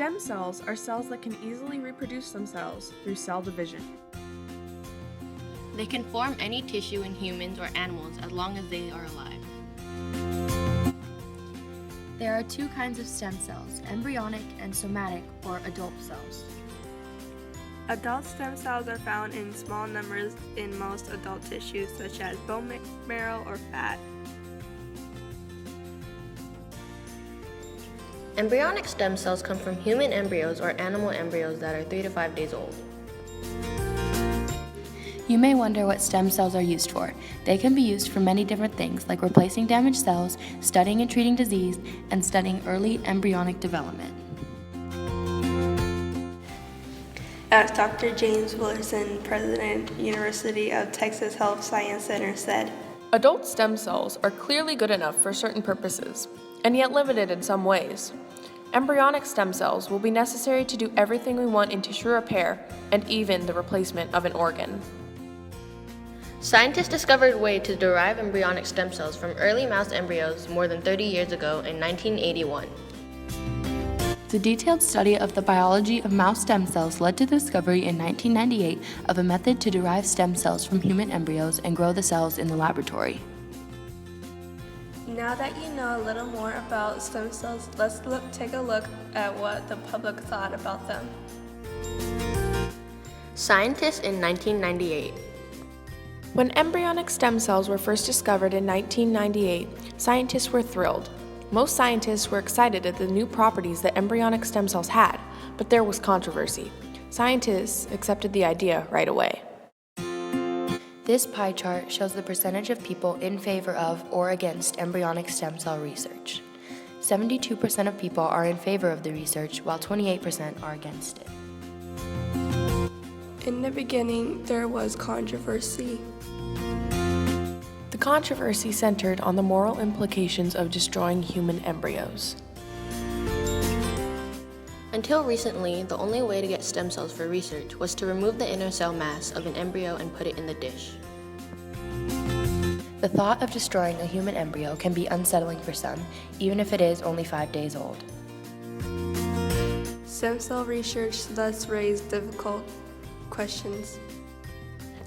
Stem cells are cells that can easily reproduce themselves through cell division. They can form any tissue in humans or animals as long as they are alive. There are two kinds of stem cells, embryonic and somatic, or adult cells. Adult stem cells are found in small numbers in most adult tissues, such as bone marrow or fat. Embryonic stem cells come from human embryos or animal embryos that are 3 to 5 days old. You may wonder what stem cells are used for. They can be used for many different things, like replacing damaged cells, studying and treating disease, and studying early embryonic development. As Dr. James Willerson, President, University of Texas Health Science Center, said, Adult stem cells are clearly good enough for certain purposes, and yet limited in some ways. Embryonic stem cells will be necessary to do everything we want in tissue repair and even the replacement of an organ. Scientists discovered a way to derive embryonic stem cells from early mouse embryos more than 30 years ago in 1981. The detailed study of the biology of mouse stem cells led to the discovery in 1998 of a method to derive stem cells from human embryos and grow the cells in the laboratory. now that you know a little more about stem cells, let's take a look at what the public thought about them. Scientists in 1998. When embryonic stem cells were first discovered in 1998, scientists were thrilled. Most scientists were excited at the new properties that embryonic stem cells had, but there was controversy. Scientists accepted the idea right away. This pie chart shows the percentage of people in favor of or against embryonic stem cell research. 72% of people are in favor of the research, while 28% are against it. In the beginning, there was controversy. The controversy centered on the moral implications of destroying human embryos. Until recently, the only way to get stem cells for research was to remove the inner cell mass of an embryo and put it in the dish. The thought of destroying a human embryo can be unsettling for some, even if it is only 5 days old. Stem cell research thus raised difficult questions.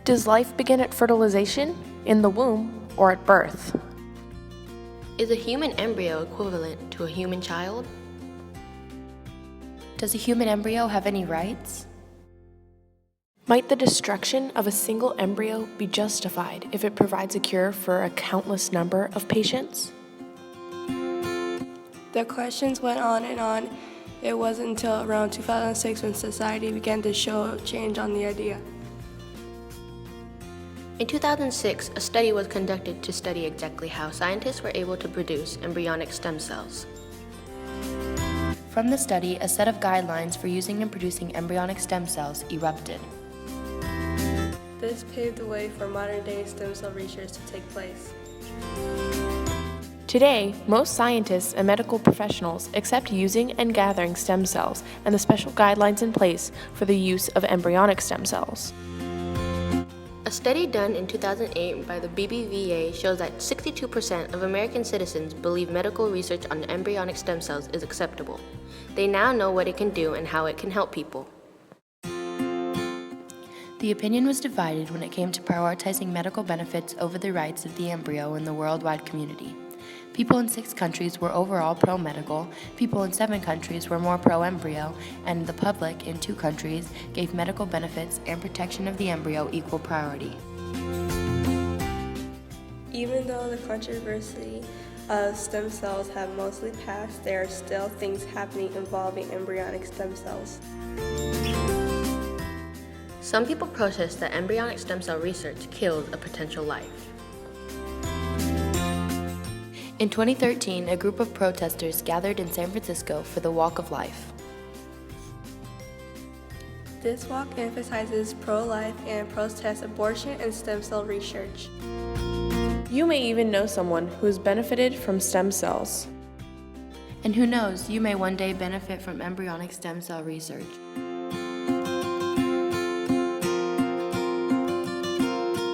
Does life begin at fertilization, in the womb, or at birth? Is a human embryo equivalent to a human child? Does a human embryo have any rights? Might the destruction of a single embryo be justified if it provides a cure for a countless number of patients? The questions went on and on. It wasn't until around 2006 when society began to show change on the idea. In 2006, a study was conducted to study exactly how scientists were able to produce embryonic stem cells. From the study, a set of guidelines for using and producing embryonic stem cells erupted. This paved the way for modern-day stem cell research to take place. Today, most scientists and medical professionals accept using and gathering stem cells and the special guidelines in place for the use of embryonic stem cells. A study done in 2008 by the BBVA shows that 62% of American citizens believe medical research on embryonic stem cells is acceptable. They now know what it can do and how it can help people. The opinion was divided when it came to prioritizing medical benefits over the rights of the embryo in the worldwide community. People in 6 countries were overall pro-medical, people in 7 countries were more pro-embryo, and the public in 2 countries gave medical benefits and protection of the embryo equal priority. Even though the controversy of stem cells have mostly passed, there are still things happening involving embryonic stem cells. Some people protest that embryonic stem cell research kills a potential life. In 2013, a group of protesters gathered in San Francisco for the Walk of Life. This walk emphasizes pro-life and protests abortion and stem cell research. You may even know someone who has benefited from stem cells. And who knows, you may one day benefit from embryonic stem cell research.